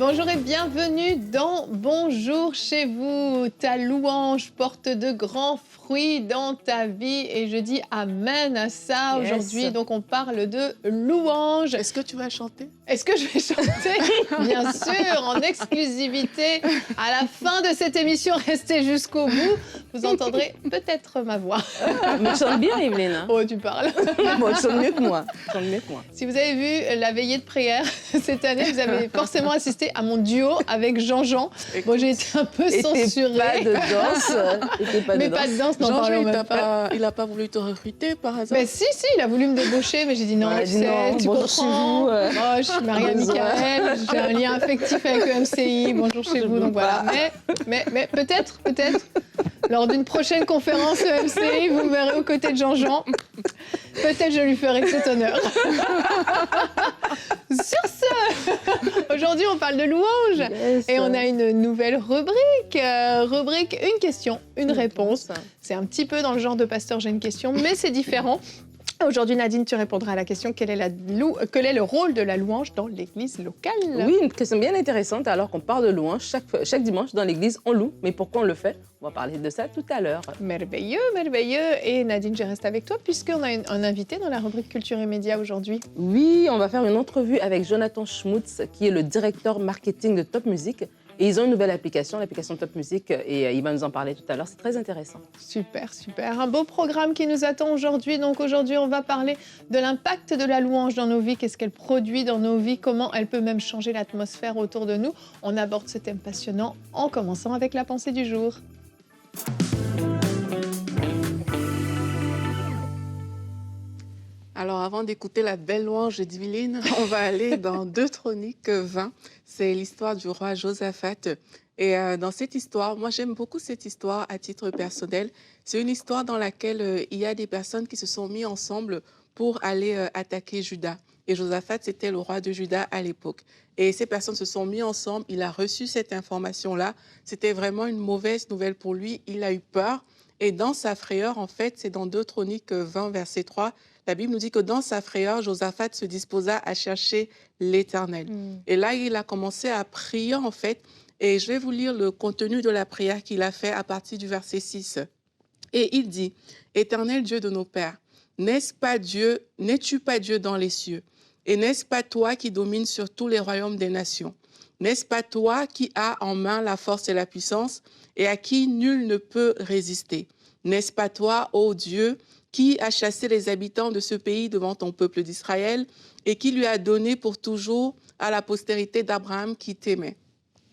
Bonjour et bienvenue dans Bonjour chez vous. Ta louange porte de grands fruits dans ta vie et je dis amen à ça aujourd'hui. Donc on parle de louange. Est-ce que tu vas chanter? Est-ce que je vais chanter? Bien sûr, en exclusivité. À la fin de cette émission, restez jusqu'au bout. Vous entendrez peut-être ma voix. Mais tu chantes bien, Evelyne. Oh, tu parles. Bon, tu chantes mieux que moi. Si vous avez vu la veillée de prière cette année, vous avez forcément assisté à mon duo avec Jean-Jean. Bon, j'ai été un peu censurée. Pas de danse. Mais pas de danse, n'en parlons même pas. Il n'a pas voulu te recruter par hasard? Mais si, il a voulu me débaucher, mais j'ai dit non, Ouais, tu sais, non, tu bonjour comprends. chez vous, Oh, je suis Maria-Michael, j'ai un lien affectif avec le MCI, bonjour chez vous, donc voilà. Mais peut-être, lors d'une prochaine conférence MCI, vous me verrez aux côtés de Jean-Jean. Peut-être je lui ferai cet honneur. Sur ce, aujourd'hui on parle de louange. Yes. Et on a une nouvelle rubrique. Rubrique une question, une réponse. C'est un petit peu dans le genre de Pasteur, j'ai une question, mais c'est différent. Aujourd'hui, Nadine, tu répondras à la question quel est le rôle de la louange dans l'église locale? Oui, une question bien intéressante. Alors qu'on parle de louange, chaque dimanche dans l'église, on loue. Mais pourquoi on le fait? On va parler de ça tout à l'heure. Merveilleux, merveilleux. Et Nadine, je reste avec toi puisqu'on a un invité dans la rubrique Culture et Médias aujourd'hui. Oui, on va faire une entrevue avec Jonathan Schmutz, qui est le directeur marketing de Top Music. Et ils ont une nouvelle application, l'application Top Music, et il va nous en parler tout à l'heure. C'est très intéressant. Super, super. Un beau programme qui nous attend aujourd'hui. Donc aujourd'hui, on va parler de l'impact de la louange dans nos vies, qu'est-ce qu'elle produit dans nos vies, comment elle peut même changer l'atmosphère autour de nous. On aborde ce thème passionnant en commençant avec la pensée du jour. Alors, avant d'écouter la belle louange d'Evelyne, on va aller dans 2 Chroniques 20. C'est l'histoire du roi Josaphat. Et dans cette histoire, moi j'aime beaucoup cette histoire à titre personnel. C'est une histoire dans laquelle il y a des personnes qui se sont mis ensemble pour aller attaquer Juda. Et Josaphat, c'était le roi de Juda à l'époque. Et ces personnes se sont mis ensemble. Il a reçu cette information-là. C'était vraiment une mauvaise nouvelle pour lui. Il a eu peur. Et dans sa frayeur, en fait, c'est dans 2 Chroniques 20, verset 3, la Bible nous dit que dans sa frayeur, Josaphat se disposa à chercher l'Éternel. Et là, il a commencé à prier, en fait. Et je vais vous lire le contenu de la prière qu'il a fait à partir du verset 6. Et il dit, « Éternel Dieu de nos pères, n'es-tu pas Dieu dans les cieux? Et n'est-ce pas toi qui domines sur tous les royaumes des nations? N'est-ce pas toi qui as en main la force et la puissance et à qui nul ne peut résister? N'est-ce pas toi, ô Dieu, qui a chassé les habitants de ce pays devant ton peuple d'Israël et qui lui a donné pour toujours à la postérité d'Abraham qui t'aimait? »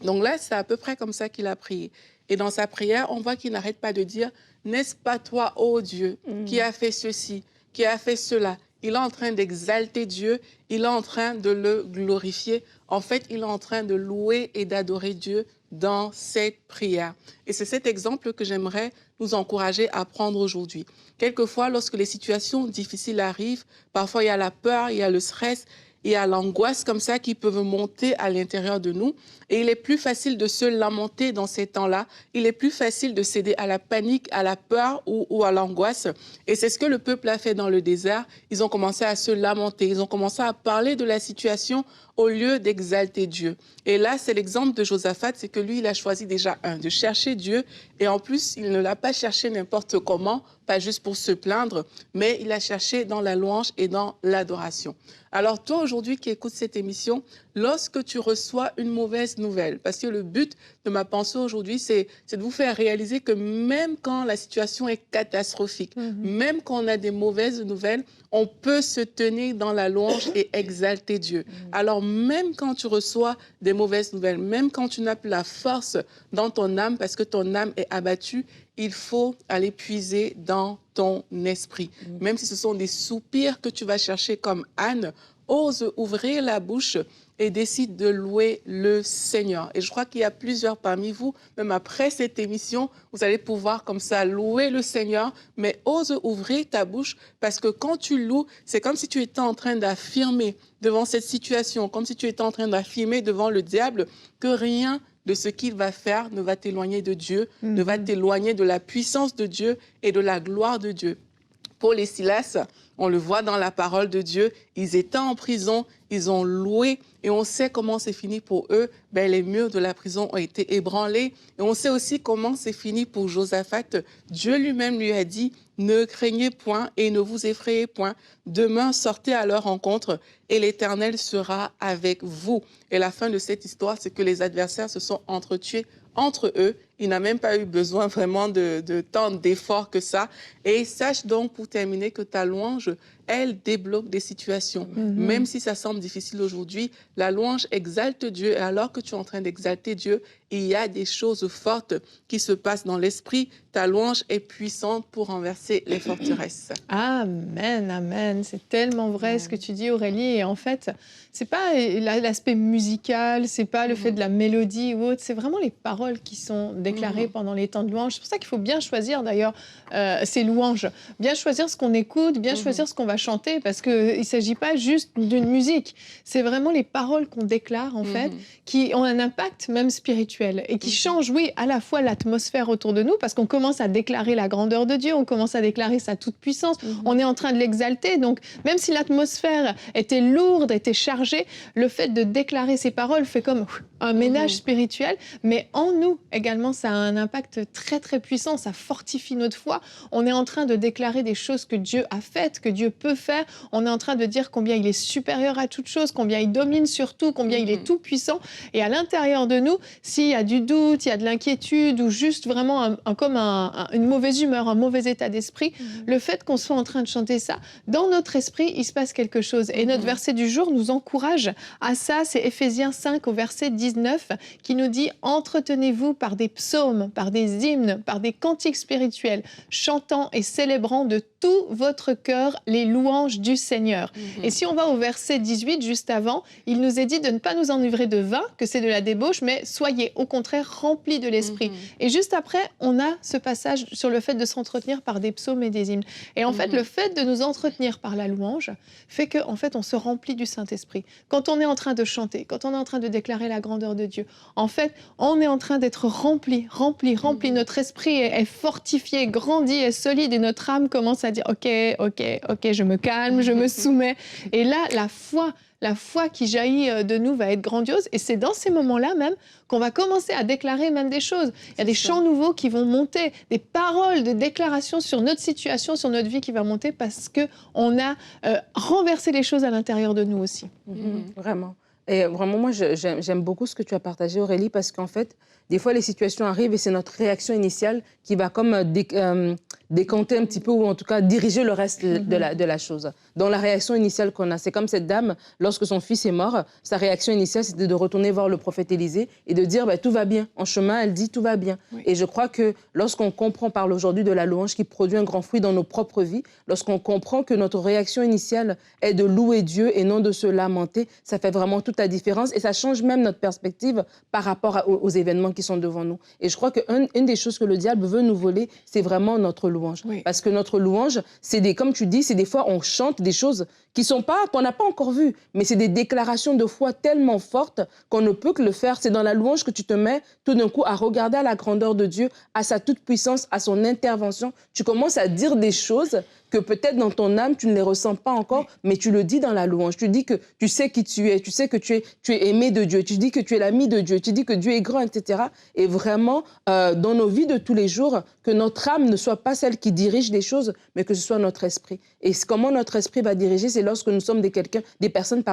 Donc là, c'est à peu près comme ça qu'il a prié. Et dans sa prière, on voit qu'il n'arrête pas de dire « N'est-ce pas toi, ô Dieu, qui a fait ceci, qui a fait cela ?» Il est en train d'exalter Dieu, il est en train de le glorifier. En fait, il est en train de louer et d'adorer Dieu dans cette prière. Et c'est cet exemple que j'aimerais nous encourager à prendre aujourd'hui. Quelquefois, lorsque les situations difficiles arrivent, parfois il y a la peur, il y a le stress, il y a l'angoisse comme ça qui peuvent monter à l'intérieur de nous. Et il est plus facile de se lamenter dans ces temps-là. Il est plus facile de céder à la panique, à la peur ou à l'angoisse. Et c'est ce que le peuple a fait dans le désert. Ils ont commencé à se lamenter. Ils ont commencé à parler de la situation au lieu d'exalter Dieu. Et là, c'est l'exemple de Josaphat, c'est que lui, il a choisi déjà de chercher Dieu. Et en plus, il ne l'a pas cherché n'importe comment, pas juste pour se plaindre, mais il a cherché dans la louange et dans l'adoration. Alors toi, aujourd'hui, qui écoutes cette émission, lorsque tu reçois une mauvaise nouvelle, parce que le but de ma pensée aujourd'hui, c'est de vous faire réaliser que même quand la situation est catastrophique, même quand on a des mauvaises nouvelles, on peut se tenir dans la louange et exalter Dieu. Alors même quand tu reçois des mauvaises nouvelles, même quand tu n'as plus la force dans ton âme parce que ton âme est abattue, il faut aller puiser dans ton esprit. Même si ce sont des soupirs que tu vas chercher comme Anne, ose ouvrir la bouche et décide de louer le Seigneur. Et je crois qu'il y a plusieurs parmi vous, même après cette émission, vous allez pouvoir comme ça louer le Seigneur, mais ose ouvrir ta bouche parce que quand tu loues, c'est comme si tu étais en train d'affirmer devant cette situation, comme si tu étais en train d'affirmer devant le diable que rien de ce qu'il va faire ne va t'éloigner de Dieu, ne va t'éloigner de la puissance de Dieu et de la gloire de Dieu. Paul et Silas, on le voit dans la parole de Dieu, ils étaient en prison, ils ont loué et on sait comment c'est fini pour eux. Les murs de la prison ont été ébranlés et on sait aussi comment c'est fini pour Josaphat. Dieu lui-même lui a dit, ne craignez point et ne vous effrayez point. Demain, sortez à leur rencontre et l'Éternel sera avec vous. Et la fin de cette histoire, c'est que les adversaires se sont entretués entre eux. Il n'a même pas eu besoin vraiment de tant d'efforts que ça. Et sache donc, pour terminer, que ta louange, elle débloque des situations. Même si ça semble difficile aujourd'hui, la louange exalte Dieu. Et alors que tu es en train d'exalter Dieu, il y a des choses fortes qui se passent dans l'esprit. Ta louange est puissante pour renverser les forteresses. Amen, amen. C'est tellement vrai ce que tu dis, Aurélie. Et en fait, c'est pas l'aspect musical, c'est pas le fait de la mélodie ou autre, c'est vraiment les paroles qui sont déclarées pendant les temps de louange. C'est pour ça qu'il faut bien choisir d'ailleurs ces louanges, bien choisir ce qu'on écoute, bien choisir ce qu'on va chanter, parce qu'il ne s'agit pas juste d'une musique. C'est vraiment les paroles qu'on déclare en fait, qui ont un impact même spirituel et qui changent, oui, à la fois l'atmosphère autour de nous, parce qu'on commence à déclarer la grandeur de Dieu, on commence à déclarer sa toute-puissance, on est en train de l'exalter. Donc, même si l'atmosphère était lourde, était chargée, le fait de déclarer ces paroles fait comme un ménage spirituel, mais en nous également, ça a un impact très, très puissant, ça fortifie notre foi. On est en train de déclarer des choses que Dieu a faites, que Dieu peut faire. On est en train de dire combien il est supérieur à toute chose, combien il domine sur tout, combien il est tout-puissant. Et à l'intérieur de nous, s'il y a du doute, il y a de l'inquiétude ou juste vraiment comme une mauvaise humeur, un mauvais état d'esprit, le fait qu'on soit en train de chanter ça, dans notre esprit, il se passe quelque chose. Et notre verset du jour nous encourage à ça. C'est Éphésiens 5 au verset 19 qui nous dit « Entretenez-vous par des psaumes, par des hymnes, par des cantiques spirituels, chantant et célébrant de tout votre cœur les louanges du Seigneur. » Et si on va au verset 18, juste avant, il nous est dit de ne pas nous enivrer de vin, que c'est de la débauche, mais soyez au contraire remplis de l'esprit. Et juste après, on a ce passage sur le fait de s'entretenir par des psaumes et des hymnes. Et en fait, le fait de nous entretenir par la louange fait qu'en fait, on se remplit du Saint-Esprit. Quand on est en train de chanter, quand on est en train de déclarer la grandeur de Dieu, en fait, on est en train d'être rempli. Notre esprit est fortifié, grandi, est solide et notre âme commence à dire « Ok, je me calme, je me soumets ». Et là, la foi qui jaillit de nous va être grandiose. Et c'est dans ces moments-là même qu'on va commencer à déclarer même des choses. Il y a des chants nouveaux qui vont monter, des paroles de déclaration sur notre situation, sur notre vie qui va monter parce qu'on a renversé les choses à l'intérieur de nous aussi. Vraiment. Et vraiment, moi, j'aime beaucoup ce que tu as partagé, Aurélie, parce qu'en fait, des fois, les situations arrivent et c'est notre réaction initiale qui va comme décanter un petit peu ou en tout cas diriger le reste de la chose. Dans la réaction initiale qu'on a, c'est comme cette dame, lorsque son fils est mort, sa réaction initiale, c'était de retourner voir le prophète Élisée et de dire tout va bien. En chemin, elle dit tout va bien. Oui. Et je crois que lorsqu'on comprend, parle aujourd'hui de la louange qui produit un grand fruit dans nos propres vies, lorsqu'on comprend que notre réaction initiale est de louer Dieu et non de se lamenter, ça fait vraiment toute la différence et ça change même notre perspective par rapport aux événements qui sont devant nous. Et je crois qu'une des choses que le diable veut nous voler, c'est vraiment notre louange. Oui. Parce que notre louange, comme tu dis, c'est des fois on chante des choses qu'on n'a pas encore vues, mais c'est des déclarations de foi tellement fortes qu'on ne peut que le faire. C'est dans la louange que tu te mets tout d'un coup à regarder à la grandeur de Dieu, à sa toute-puissance, à son intervention. Tu commences à dire des choses que peut-être dans ton âme, tu ne les ressens pas encore, mais tu le dis dans la louange. Tu dis que tu sais qui tu es, tu sais que tu es aimé de Dieu, tu dis que tu es l'ami de Dieu, tu dis que Dieu est grand, etc. Et vraiment, dans nos vies de tous les jours, que notre âme ne soit pas celle qui dirige les choses, mais que ce soit notre esprit. Et comment notre esprit va diriger, c'est lorsque nous sommes des personnes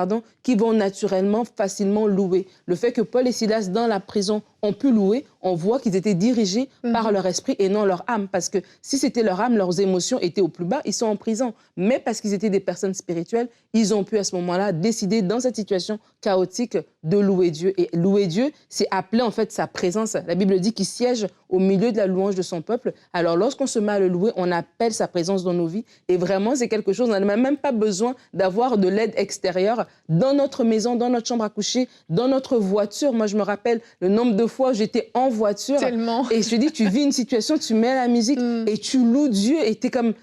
qui vont naturellement, facilement louer. Le fait que Paul et Silas, dans la prison, ont pu louer, on voit qu'ils étaient dirigés par leur esprit et non leur âme. Parce que si c'était leur âme, leurs émotions étaient au plus bas, ils sont en prison. Mais parce qu'ils étaient des personnes spirituelles, ils ont pu à ce moment-là décider, dans cette situation chaotique, de louer Dieu. Et louer Dieu, c'est appeler en fait sa présence. La Bible dit qu'il siège au milieu de la louange de son peuple. Alors lorsqu'on se met à le louer, on appelle sa présence dans nos vies. Et vraiment, c'est quelque chose, on n'a même pas besoin d'avoir de l'aide extérieure dans notre maison, dans notre chambre à coucher, dans notre voiture. Moi, je me rappelle le nombre de fois où j'étais en voiture. Tellement. Et je te dis, tu vis une situation, tu mets la musique et tu loues Dieu et t'es comme...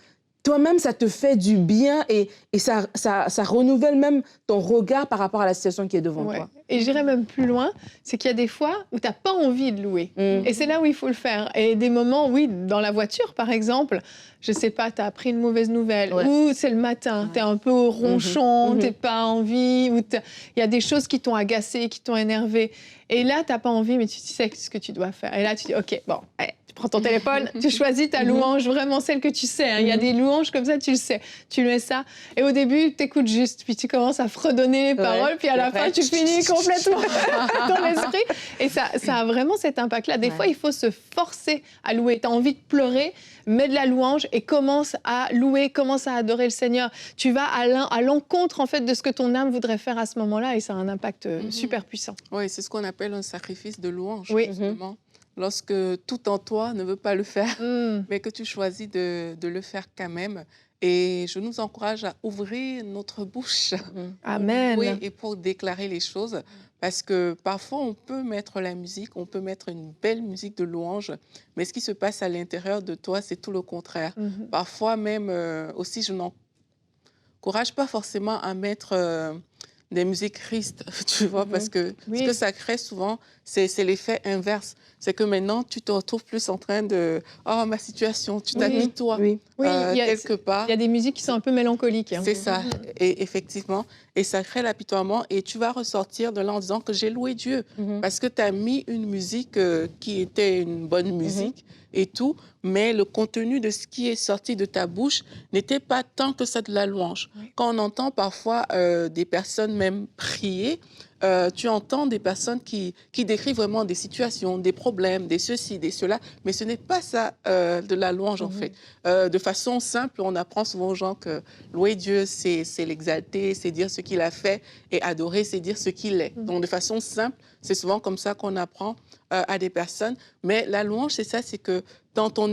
toi-même, ça te fait du bien et ça renouvelle même ton regard par rapport à la situation qui est devant Ouais. toi. Et j'irais même plus loin, c'est qu'il y a des fois où tu n'as pas envie de louer. Et c'est là où il faut le faire. Et des moments, oui, dans la voiture, par exemple, je sais pas, tu as appris une mauvaise nouvelle, Ouais. ou c'est le matin, tu es un peu ronchon, tu n'as pas envie, ou il y a des choses qui t'ont agacé, qui t'ont énervé. Et là, tu n'as pas envie, mais tu sais ce que tu dois faire. Et là, tu dis, OK, bon, allez, tu prends ton téléphone, tu choisis ta louange, vraiment celle que tu sais. Hein. Il y a des louanges comme ça, tu le sais. Tu mets ça. Et au début, tu écoutes juste, puis tu commences à fredonner les paroles, puis à la fin, tu finis complètement dans l'esprit. Et ça a vraiment cet impact-là. Des fois, il faut se forcer à louer. Tu as envie de pleurer, mets de la louange et commence à louer, commence à adorer le Seigneur. Tu vas à l'encontre, en fait, de ce que ton âme voudrait faire à ce moment-là, et ça a un impact super puissant. Oui, c'est ce qu'on appelle un sacrifice de louange, Oui. justement. Lorsque tout en toi ne veut pas le faire, mais que tu choisis de le faire quand même. Et je nous encourage à ouvrir notre bouche Amen. pour louer et pour déclarer les choses. Parce que parfois, on peut mettre la musique, on peut mettre une belle musique de louange, mais ce qui se passe à l'intérieur de toi, c'est tout le contraire. Parfois même, aussi, je n'encourage pas forcément à mettre des musiques tristes, tu vois, parce que ce que ça crée souvent, c'est l'effet inverse. C'est que maintenant, tu te retrouves plus en train de « Oh, ma situation », tu t'habilles toi, quelque part. Il y a des musiques qui sont un peu mélancoliques. Hein. C'est ça, et effectivement. Et ça crée l'apitoiement et tu vas ressortir de là en disant que j'ai loué Dieu parce que tu as mis une musique qui était une bonne musique et tout, mais le contenu de ce qui est sorti de ta bouche n'était pas tant que ça de la louange. Quand on entend parfois des personnes même prier, tu entends des personnes qui décrivent vraiment des situations, des problèmes, des ceci, des cela, mais ce n'est pas ça de la louange en fait. De façon simple, on apprend souvent aux gens que louer Dieu, c'est l'exalter, c'est dire ce qu'il a fait, et adorer, c'est dire ce qu'il est. Donc de façon simple, c'est souvent comme ça qu'on apprend à des personnes. Mais la louange, c'est ça, c'est que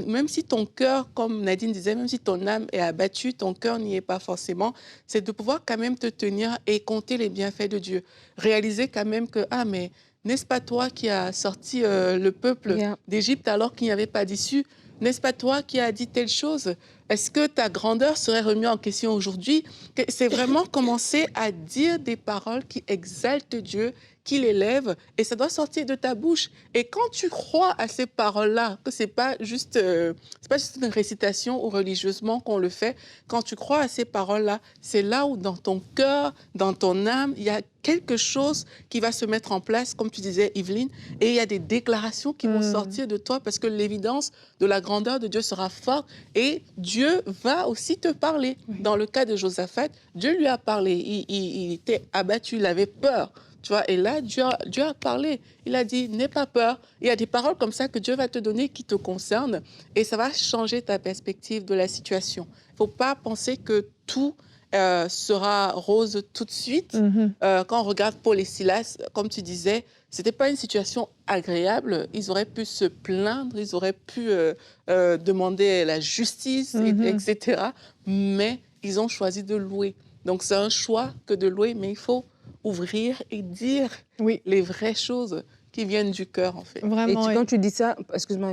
même si ton cœur, comme Nadine disait, même si ton âme est abattue, ton cœur n'y est pas forcément, c'est de pouvoir quand même te tenir et compter les bienfaits de Dieu. Réaliser quand même que, ah, mais n'est-ce pas toi qui as sorti le peuple d'Égypte alors qu'il n'y avait pas d'issue? N'est-ce pas toi qui as dit telle chose? Est-ce que ta grandeur serait remise en question aujourd'hui? C'est vraiment commencer à dire des paroles qui exaltent Dieu, qui l'élèvent, et ça doit sortir de ta bouche. Et quand tu crois à ces paroles-là, que c'est pas juste une récitation ou religieusement qu'on le fait, quand tu crois à ces paroles-là, c'est là où dans ton cœur, dans ton âme, il y a quelque chose qui va se mettre en place, comme tu disais, Yveline, et il y a des déclarations qui vont sortir de toi parce que l'évidence de la grandeur de Dieu sera forte et Dieu va aussi te parler. Dans le cas de Josaphat, Dieu lui a parlé. Il était abattu, il avait peur. Tu vois, et là, Dieu a parlé. Il a dit, n'aie pas peur. Il y a des paroles comme ça que Dieu va te donner qui te concernent et ça va changer ta perspective de la situation. Il ne faut pas penser que tout sera rose tout de suite. Quand on regarde Paul et Silas, comme tu disais, ce n'était pas une situation agréable. Ils auraient pu se plaindre, ils auraient pu demander la justice, etc. Mais ils ont choisi de louer. Donc c'est un choix que de louer, mais il faut ouvrir et dire les vraies choses qui viennent du cœur, en fait. Vraiment, et quand tu dis ça, excuse-moi,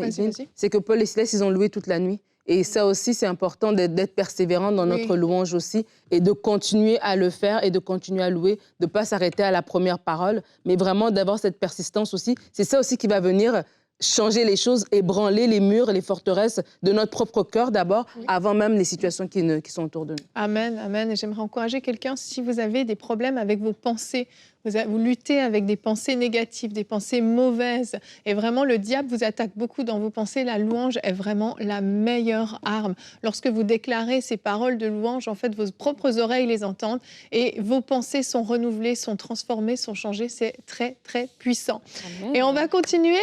c'est que Paul et Silas, ils ont loué toute la nuit. Et ça aussi, c'est important d'être persévérant dans notre louange aussi et de continuer à le faire et de continuer à louer, de ne pas s'arrêter à la première parole, mais vraiment d'avoir cette persistance aussi. C'est ça aussi qui va venir changer les choses, ébranler les murs, les forteresses de notre propre cœur d'abord, avant même les situations qui sont autour de nous. Amen, amen. Et j'aimerais encourager quelqu'un, si vous avez des problèmes avec vos pensées, vous luttez avec des pensées négatives, des pensées mauvaises, et vraiment le diable vous attaque beaucoup dans vos pensées, la louange est vraiment la meilleure arme. Lorsque vous déclarez ces paroles de louange, en fait, vos propres oreilles les entendent et vos pensées sont renouvelées, sont transformées, sont changées. C'est très, très puissant. Amen. Et on va continuer.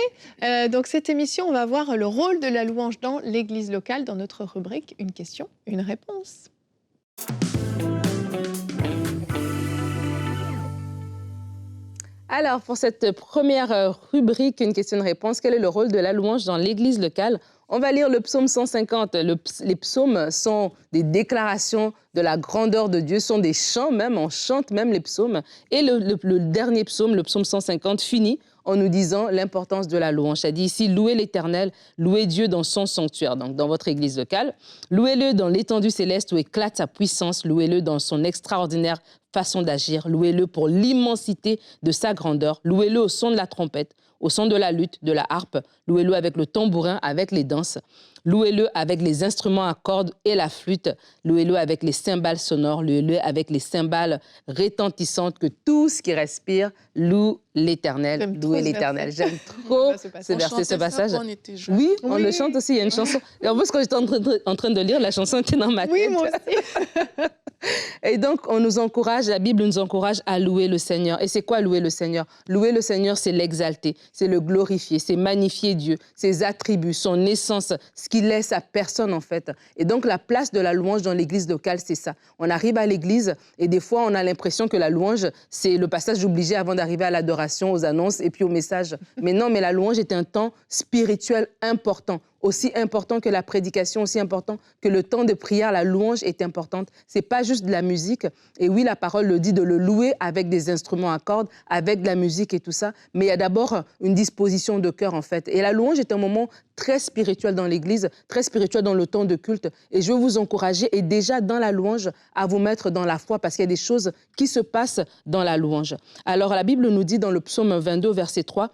Donc cette émission, on va voir le rôle de la louange dans l'église locale, dans notre rubrique « Une question, une réponse ». Alors, pour cette première rubrique, une question-réponse, quel est le rôle de la louange dans l'église locale? On va lire le psaume 150. Les psaumes sont des déclarations de la grandeur de Dieu, sont des chants même, on chante même les psaumes. Et le dernier psaume, le psaume 150, finit en nous disant l'importance de la louange. Ça dit ici, louez l'Éternel, louez Dieu dans son sanctuaire, donc dans votre église locale. Louez-le dans l'étendue céleste où éclate sa puissance, louez-le dans son extraordinaire façon d'agir, louez-le pour l'immensité de sa grandeur, louez-le au son de la trompette, au son de la lutte, de la harpe, louez-le avec le tambourin, avec les danses, louez-le avec les instruments à cordes et la flûte, louez-le avec les cymbales sonores, louez-le avec les cymbales retentissantes, que tout ce qui respire loue l'Éternel, louez l'Éternel. J'aime trop ce passage. Oui, on le chante aussi, il y a une chanson. Et en plus, quand j'étais en train de lire, la chanson était dans ma tête. Oui, moi aussi. Et donc, on nous encourage, la Bible nous encourage à louer le Seigneur. Et c'est quoi louer le Seigneur? Louer le Seigneur, c'est l'exalter, c'est le glorifier, c'est magnifier Dieu, ses attributs, son essence, ce qu'il est, sa personne en fait. Et donc, la place de la louange dans l'église locale, c'est ça. On arrive à l'église et des fois, on a l'impression que la louange, c'est le passage obligé avant d'arriver à l'adoration, aux annonces et puis au message. Mais non, mais la louange est un temps spirituel important. Aussi important que la prédication, aussi important que le temps de prière, la louange est importante. C'est pas juste de la musique. Et oui, la parole le dit de le louer avec des instruments à cordes, avec de la musique et tout ça. Mais il y a d'abord une disposition de cœur, en fait. Et la louange est un moment très spirituel dans l'Église, très spirituel dans le temps de culte. Et je veux vous encourager, et déjà dans la louange, à vous mettre dans la foi, parce qu'il y a des choses qui se passent dans la louange. Alors, la Bible nous dit dans le psaume 22, verset 3,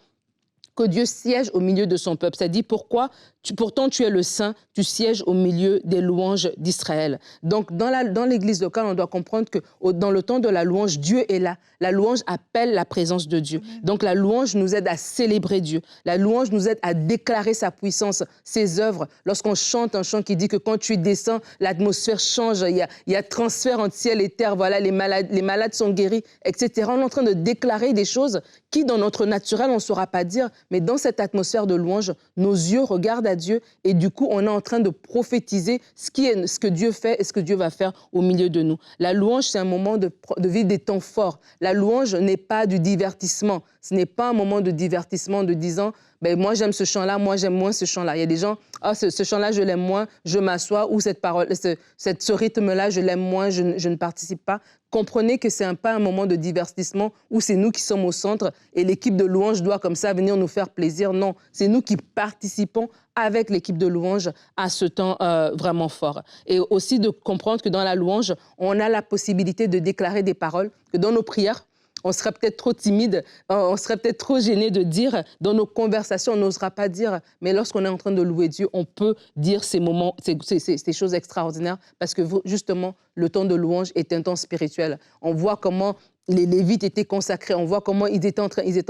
que Dieu siège au milieu de son peuple. Ça dit pourquoi pourtant tu es le Saint, tu sièges au milieu des louanges d'Israël. Donc dans l'église locale, on doit comprendre que dans le temps de la louange, Dieu est là. La louange appelle la présence de Dieu. Donc la louange nous aide à célébrer Dieu. La louange nous aide à déclarer sa puissance, ses œuvres. Lorsqu'on chante un chant qui dit que quand tu descends, l'atmosphère change, il y a transfert entre ciel et terre, voilà, les malades sont guéris, etc. On est en train de déclarer des choses qui, dans notre naturel, on ne saura pas dire, mais dans cette atmosphère de louange, nos yeux regardent à Dieu et du coup, on est en train de prophétiser ce que Dieu fait et ce que Dieu va faire au milieu de nous. La louange, c'est un moment de vivre des temps forts. La louange n'est pas du divertissement. Ce n'est pas un moment de divertissement de disant ben, moi j'aime ce chant-là, moi j'aime moins ce chant-là. Il y a des gens, ce chant-là je l'aime moins, je m'assois, ou cette parole, ce rythme-là je l'aime moins, je ne participe pas. Comprenez que ce n'est pas un moment de divertissement où c'est nous qui sommes au centre et l'équipe de louange doit comme ça venir nous faire plaisir. Non, c'est nous qui participons avec l'équipe de louange à ce temps vraiment fort. Et aussi de comprendre que dans la louange, on a la possibilité de déclarer des paroles, que dans nos prières, on serait peut-être trop timide, on serait peut-être trop gêné de dire, dans nos conversations, on n'osera pas dire, mais lorsqu'on est en train de louer Dieu, on peut dire ces moments, ces choses extraordinaires, parce que justement, le temps de louange est un temps spirituel. On voit comment les Lévites étaient consacrés, on voit comment ils étaient en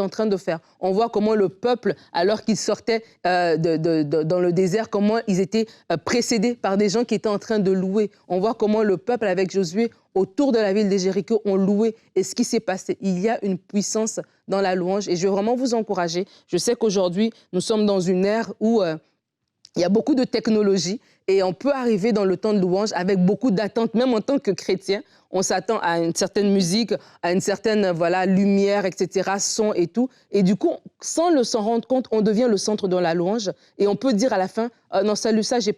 train de faire. On voit comment le peuple, alors qu'ils sortaient dans le désert, comment ils étaient précédés par des gens qui étaient en train de louer. On voit comment le peuple, avec Josué, autour de la ville de Jéricho, ont loué. Et ce qui s'est passé, il y a une puissance dans la louange. Et je veux vraiment vous encourager. Je sais qu'aujourd'hui, nous sommes dans une ère où il y a beaucoup de technologie et on peut arriver dans le temps de louange avec beaucoup d'attentes, même en tant que chrétien. On s'attend à une certaine musique, à une certaine lumière, etc., son et tout. Et du coup, sans s'en rendre compte, on devient le centre de la louange. Et on peut dire à la fin, non, salut, ça, j'ai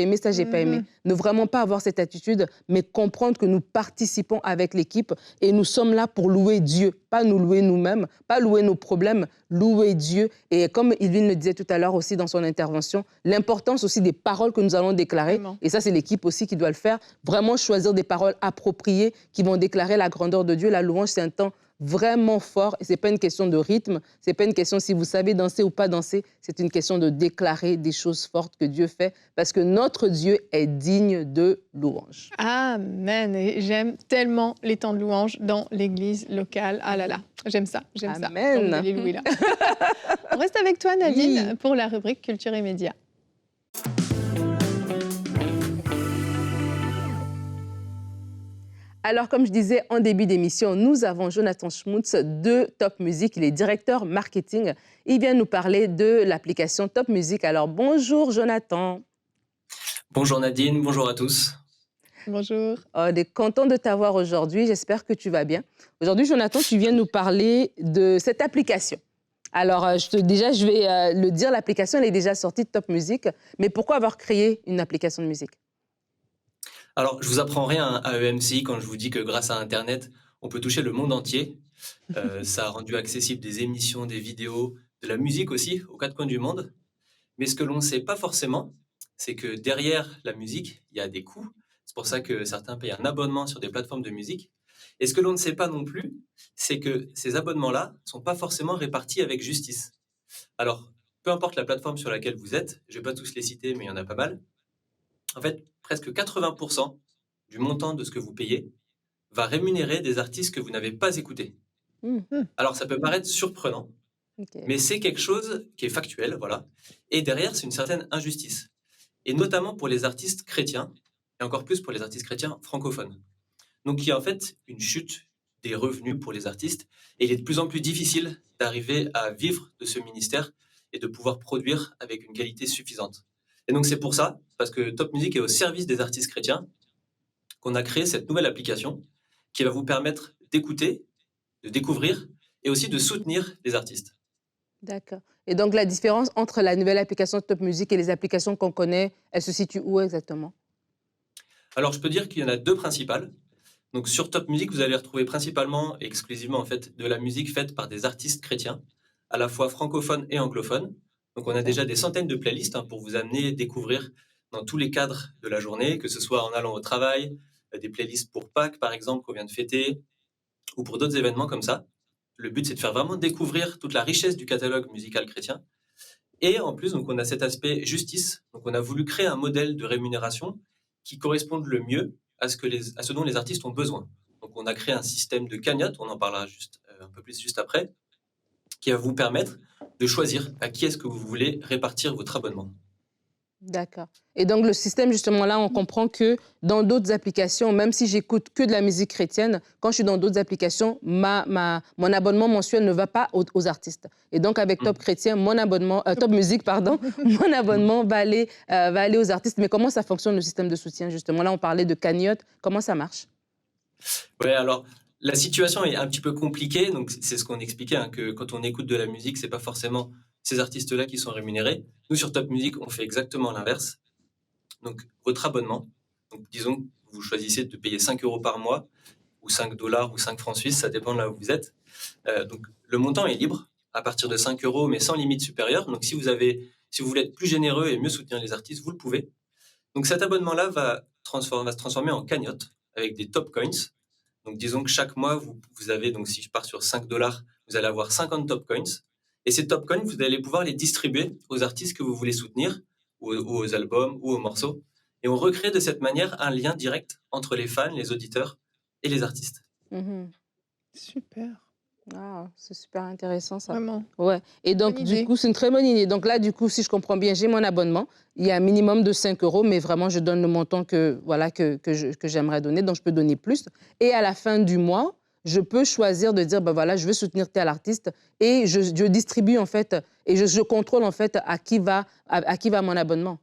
aimé, ça, j'ai pas aimé. Ne vraiment pas avoir cette attitude, mais comprendre que nous participons avec l'équipe et nous sommes là pour louer Dieu, pas nous louer nous-mêmes, pas louer nos problèmes, louer Dieu. Et comme Yveline le disait tout à l'heure aussi dans son intervention, l'importance aussi des paroles que nous allons déclarer. Vraiment. Et ça, c'est l'équipe aussi qui doit le faire. Vraiment choisir des paroles appropriées qui vont déclarer la grandeur de Dieu. La louange, c'est un temps vraiment fort. Et ce n'est pas une question de rythme. Ce n'est pas une question si vous savez danser ou pas danser. C'est une question de déclarer des choses fortes que Dieu fait parce que notre Dieu est digne de louange. Amen. Et j'aime tellement les temps de louange dans l'église locale. Ah là là, j'aime ça, j'aime ça. Amen. Alléluia. On reste avec toi, Nadine, pour la rubrique Culture et Médias. Alors, comme je disais en début d'émission, nous avons Jonathan Schmutz de Top Music. Il est directeur marketing. Il vient nous parler de l'application Top Music. Alors, bonjour Jonathan. Bonjour Nadine, bonjour à tous. Bonjour. On est content de t'avoir aujourd'hui. J'espère que tu vas bien. Aujourd'hui, Jonathan, tu viens nous parler de cette application. Alors, je vais le dire, l'application, elle est déjà sortie de Top Music. Mais pourquoi avoir créé une application de musique ? Alors, je vous apprends rien à EMCI quand je vous dis que grâce à Internet, on peut toucher le monde entier. Ça a rendu accessible des émissions, des vidéos, de la musique aussi, aux quatre coins du monde. Mais ce que l'on ne sait pas forcément, c'est que derrière la musique, il y a des coûts. C'est pour ça que certains payent un abonnement sur des plateformes de musique. Et ce que l'on ne sait pas non plus, c'est que ces abonnements-là ne sont pas forcément répartis avec justice. Alors, peu importe la plateforme sur laquelle vous êtes, je ne vais pas tous les citer, mais il y en a pas mal. En fait, presque 80% du montant de ce que vous payez va rémunérer des artistes que vous n'avez pas écoutés. Hmm. Alors, ça peut paraître surprenant, Ok. mais c'est quelque chose qui est factuel, voilà. Et derrière, c'est une certaine injustice. Et notamment pour les artistes chrétiens, et encore plus pour les artistes chrétiens francophones. Donc, il y a en fait une chute des revenus pour les artistes, et il est de plus en plus difficile d'arriver à vivre de ce ministère et de pouvoir produire avec une qualité suffisante. Et donc, c'est pour ça, parce que Top Music est au service des artistes chrétiens, qu'on a créé cette nouvelle application qui va vous permettre d'écouter, de découvrir et aussi de soutenir les artistes. D'accord. Et donc, la différence entre la nouvelle application Top Music et les applications qu'on connaît, elle se situe où exactement? Alors, je peux dire qu'il y en a deux principales. Donc, sur Top Music, vous allez retrouver principalement et exclusivement en fait de la musique faite par des artistes chrétiens, à la fois francophones et anglophones. Donc, on a Ok. déjà des centaines de playlists pour vous amener à découvrir dans tous les cadres de la journée, que ce soit en allant au travail, des playlists pour Pâques, par exemple, qu'on vient de fêter, ou pour d'autres événements comme ça. Le but, c'est de faire vraiment découvrir toute la richesse du catalogue musical chrétien. Et en plus, donc, on a cet aspect justice. Donc, on a voulu créer un modèle de rémunération qui corresponde le mieux à ce dont les artistes ont besoin. Donc, on a créé un système de cagnotte, on en parlera un peu plus juste après, qui va vous permettre de choisir à qui est-ce que vous voulez répartir votre abonnement. D'accord. Et donc, le système, justement, là, on comprend que dans d'autres applications, même si j'écoute que de la musique chrétienne, quand je suis dans d'autres applications, mon abonnement mensuel ne va pas aux artistes. Et donc, avec Top Chrétien, Top Musique, pardon, mon abonnement va aller aux artistes. Mais comment ça fonctionne, le système de soutien, justement? Là, on parlait de cagnotte. Comment ça marche? Ouais, alors la situation est un petit peu compliquée, donc c'est ce qu'on expliquait, que quand on écoute de la musique, c'est pas forcément ces artistes-là qui sont rémunérés. Nous, sur Top Music, on fait exactement l'inverse. Donc, votre abonnement, donc disons que vous choisissez de payer 5 euros par mois, ou 5 dollars, ou 5 francs suisses, ça dépend de là où vous êtes. Donc, le montant est libre, à partir de 5 euros, mais sans limite supérieure. Donc, si vous voulez être plus généreux et mieux soutenir les artistes, vous le pouvez. Donc, cet abonnement-là va se transformer en cagnotte, avec des top coins. Donc, disons que chaque mois, vous avez, donc si je pars sur 5 dollars, vous allez avoir 50 top coins. Et ces top coins, vous allez pouvoir les distribuer aux artistes que vous voulez soutenir, ou aux albums, ou aux morceaux. Et on recrée de cette manière un lien direct entre les fans, les auditeurs et les artistes. Mhm. Super, Ah, c'est super intéressant, ça. vraiment. Ouais. Et donc, Bonne du idée. coup, c'est une très bonne idée. Donc là, du coup, si je comprends bien, j'ai mon abonnement. Il y a un minimum de 5 euros, mais vraiment, je donne le montant que j'aimerais donner. Donc, je peux donner plus. Et à la fin du mois, je peux choisir de dire, ben voilà, je veux soutenir tel artiste. Et je distribue, en fait, et je contrôle, en fait, à qui va mon abonnement.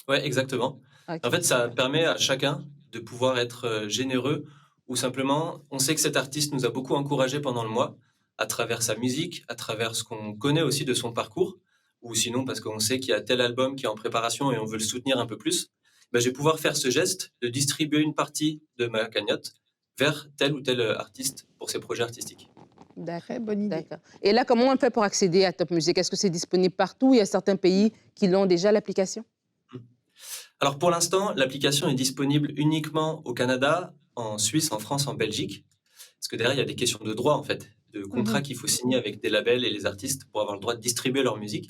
Ouais, exactement. Ok. En fait, ça permet à chacun de pouvoir être généreux ou simplement, on sait que cet artiste nous a beaucoup encouragé pendant le mois à travers sa musique, à travers ce qu'on connaît aussi de son parcours, ou sinon parce qu'on sait qu'il y a tel album qui est en préparation et on veut le soutenir un peu plus. Ben, je vais pouvoir faire ce geste de distribuer une partie de ma cagnotte vers tel ou tel artiste pour ses projets artistiques. Très bonne idée. D'accord. Et là, comment on fait pour accéder à Top Music? Est-ce que c'est disponible partout? Il y a certains pays qui l'ont déjà, l'application? Alors pour l'instant, l'application est disponible uniquement au Canada, en Suisse, en France, en Belgique. Parce que derrière, il y a des questions de droit, en fait, de contrats qu'il faut signer avec des labels et les artistes pour avoir le droit de distribuer leur musique.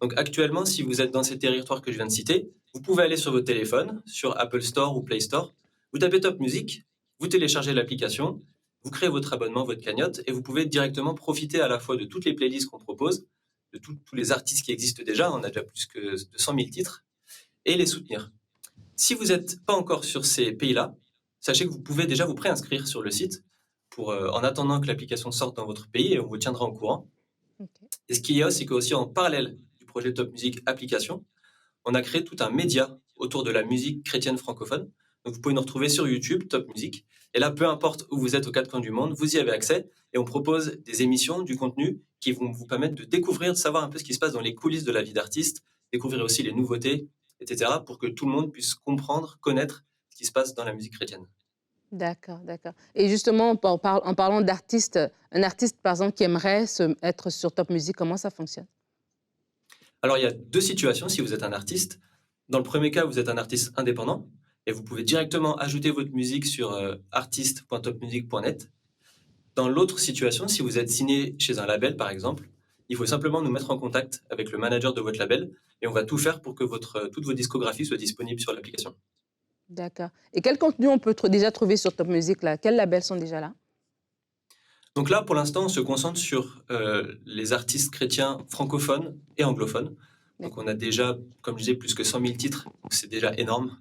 Donc actuellement, si vous êtes dans ces territoires que je viens de citer, vous pouvez aller sur votre téléphone, sur Apple Store ou Play Store, vous tapez Top Music, vous téléchargez l'application, vous créez votre abonnement, votre cagnotte, et vous pouvez directement profiter à la fois de toutes les playlists qu'on propose, de tous les artistes qui existent déjà, on a déjà plus que 200 000 titres, et les soutenir. Si vous n'êtes pas encore sur ces pays-là, sachez que vous pouvez déjà vous préinscrire sur le site en attendant que l'application sorte dans votre pays et on vous tiendra au courant. Ok. Et ce qu'il y a, c'est qu'aussi en parallèle du projet Top Music Application, on a créé tout un média autour de la musique chrétienne francophone. Donc vous pouvez nous retrouver sur YouTube, Top Music. Et là, peu importe où vous êtes aux quatre coins du monde, vous y avez accès. Et on propose des émissions, du contenu qui vont vous permettre de découvrir, de savoir un peu ce qui se passe dans les coulisses de la vie d'artiste, découvrir aussi les nouveautés, etc., pour que tout le monde puisse comprendre, connaître ce qui se passe dans la musique chrétienne. D'accord, d'accord. Et justement, en parlant d'artistes, un artiste, par exemple, qui aimerait être sur Top Music, comment ça fonctionne? Alors, il y a 2 situations si vous êtes un artiste. Dans le premier cas, vous êtes un artiste indépendant et vous pouvez directement ajouter votre musique sur, artiste.topmusic.net. Dans l'autre situation, si vous êtes signé chez un label, par exemple, il faut simplement nous mettre en contact avec le manager de votre label et on va tout faire pour que toutes vos discographies soient disponibles sur l'application. D'accord. Et quel contenu on peut déjà trouver sur Top Music là? Quels labels sont déjà là? Donc là, pour l'instant, on se concentre sur les artistes chrétiens francophones et anglophones. Donc on a déjà, comme je disais, plus que 100 000 titres, donc c'est déjà énorme.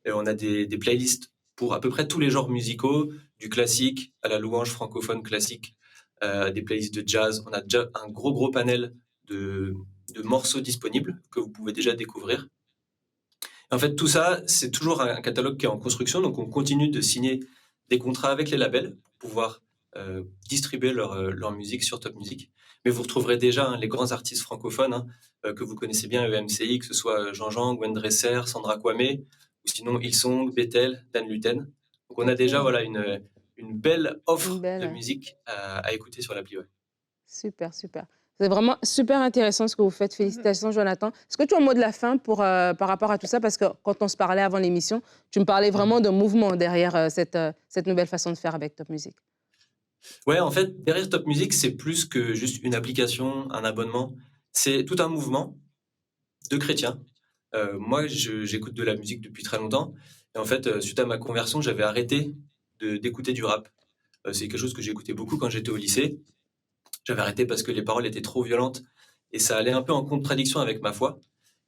Et on a des playlists pour à peu près tous les genres musicaux, du classique à la louange francophone classique, des playlists de jazz. On a déjà un gros panel de, de morceaux disponibles que vous pouvez déjà découvrir. En fait, tout ça, c'est toujours un catalogue qui est en construction, donc on continue de signer des contrats avec les labels pour pouvoir distribuer leur musique sur Top Music. Mais vous retrouverez déjà les grands artistes francophones que vous connaissez bien, EMCI, que ce soit Jean-Jean, Gwen Dresser, Sandra Kwame, ou sinon Hillsong, Bethel, Dan Luten. Donc on a déjà Ok. une belle Une offre de belle. musique à écouter sur l'appli. Ouais. Super, super. C'est vraiment super intéressant ce que vous faites. Mhm. Félicitations, Jonathan. Est-ce que tu as un mot de la fin par rapport à tout ça? Parce que quand on se parlait avant l'émission, tu me parlais vraiment d'un mouvement derrière cette nouvelle façon de faire avec Top Music. Ouais, en fait, derrière Top Music, c'est plus que juste une application, un abonnement. C'est tout un mouvement de chrétiens. Moi, j'écoute de la musique depuis très longtemps. Et en fait, suite à ma conversion, j'avais arrêté d'écouter du rap. C'est quelque chose que j'écoutais beaucoup quand j'étais au lycée. J'avais arrêté parce que les paroles étaient trop violentes et ça allait un peu en contradiction avec ma foi.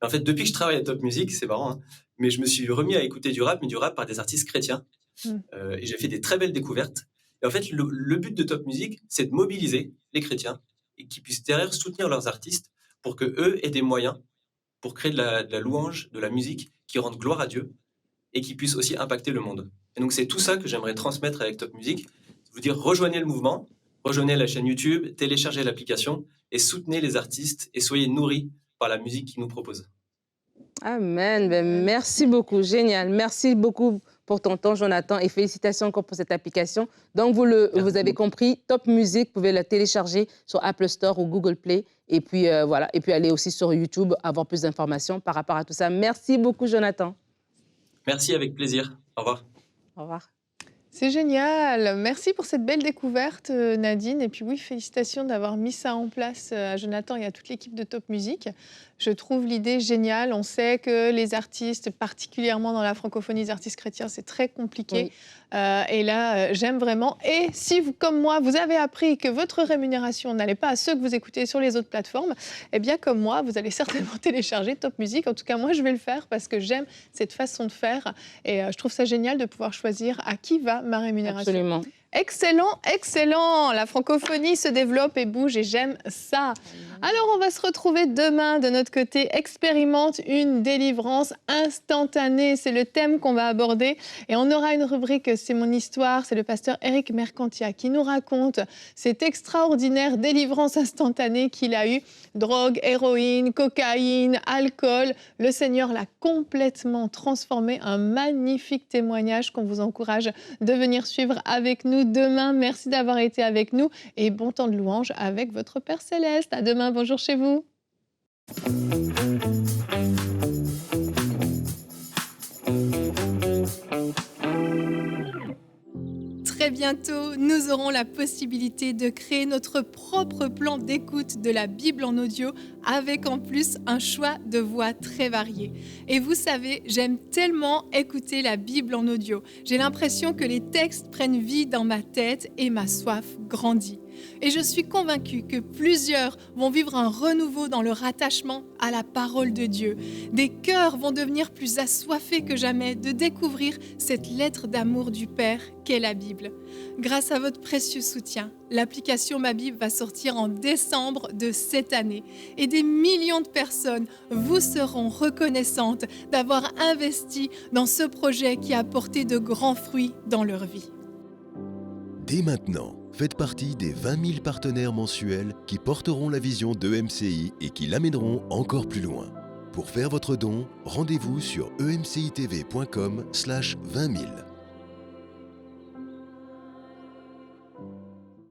Et en fait, depuis que je travaille à Top Music, c'est marrant, mais je me suis remis à écouter du rap, mais du rap par des artistes chrétiens. Mm. Et j'ai fait des très belles découvertes. Et en fait, le but de Top Music, c'est de mobiliser les chrétiens et qu'ils puissent derrière soutenir leurs artistes pour que eux aient des moyens pour créer de la louange, de la musique qui rende gloire à Dieu et qui puisse aussi impacter le monde. Et donc, c'est tout ça que j'aimerais transmettre avec Top Music. Vous dire, rejoignez le mouvement, rejoignez la chaîne YouTube, téléchargez l'application et soutenez les artistes et soyez nourris par la musique qu'ils nous proposent. Amen. Ben, merci beaucoup. Génial. Merci beaucoup pour ton temps, Jonathan. Et félicitations encore pour cette application. Donc, vous avez compris, Top Music, vous pouvez la télécharger sur Apple Store ou Google Play. Et puis, voilà. Et puis, aller aussi sur YouTube, avoir plus d'informations par rapport à tout ça. Merci beaucoup, Jonathan. Merci, avec plaisir. Au revoir. Au revoir. C'est génial. Merci pour cette belle découverte, Nadine. Et puis oui, félicitations d'avoir mis ça en place à Jonathan et à toute l'équipe de Top Music. Je trouve l'idée géniale. On sait que les artistes, particulièrement dans la francophonie, les artistes chrétiens, c'est très compliqué. Oui. Et là, j'aime vraiment. Et si vous, comme moi, vous avez appris que votre rémunération n'allait pas à ceux que vous écoutez sur les autres plateformes, eh bien, comme moi, vous allez certainement télécharger Top Music. En tout cas, moi, je vais le faire parce que j'aime cette façon de faire. Et je trouve ça génial de pouvoir choisir à qui va ma rémunération. Absolument. Excellent, excellent. La francophonie se développe et bouge et j'aime ça. Alors, on va se retrouver demain de notre côté. Expérimente une délivrance instantanée. C'est le thème qu'on va aborder. Et on aura une rubrique, c'est mon histoire. C'est le pasteur Éric Mercantia qui nous raconte cette extraordinaire délivrance instantanée qu'il a eue. Drogue, héroïne, cocaïne, alcool. Le Seigneur l'a complètement transformé. Un magnifique témoignage qu'on vous encourage de venir suivre avec nous demain. Merci d'avoir été avec nous et bon temps de louange avec votre Père Céleste. À demain, bonjour chez vous. Très bientôt, nous aurons la possibilité de créer notre propre plan d'écoute de la Bible en audio avec en plus un choix de voix très varié. Et vous savez, j'aime tellement écouter la Bible en audio. J'ai l'impression que les textes prennent vie dans ma tête et ma soif grandit. Et je suis convaincue que plusieurs vont vivre un renouveau dans leur attachement à la parole de Dieu. Des cœurs vont devenir plus assoiffés que jamais de découvrir cette lettre d'amour du Père qu'est la Bible. Grâce à votre précieux soutien, l'application Ma Bible va sortir en décembre de cette année. Et des millions de personnes vous seront reconnaissantes d'avoir investi dans ce projet qui a apporté de grands fruits dans leur vie. Dès maintenant, faites partie des 20 000 partenaires mensuels qui porteront la vision d'EMCI et qui l'amèneront encore plus loin. Pour faire votre don, rendez-vous sur emcitv.com/20 000.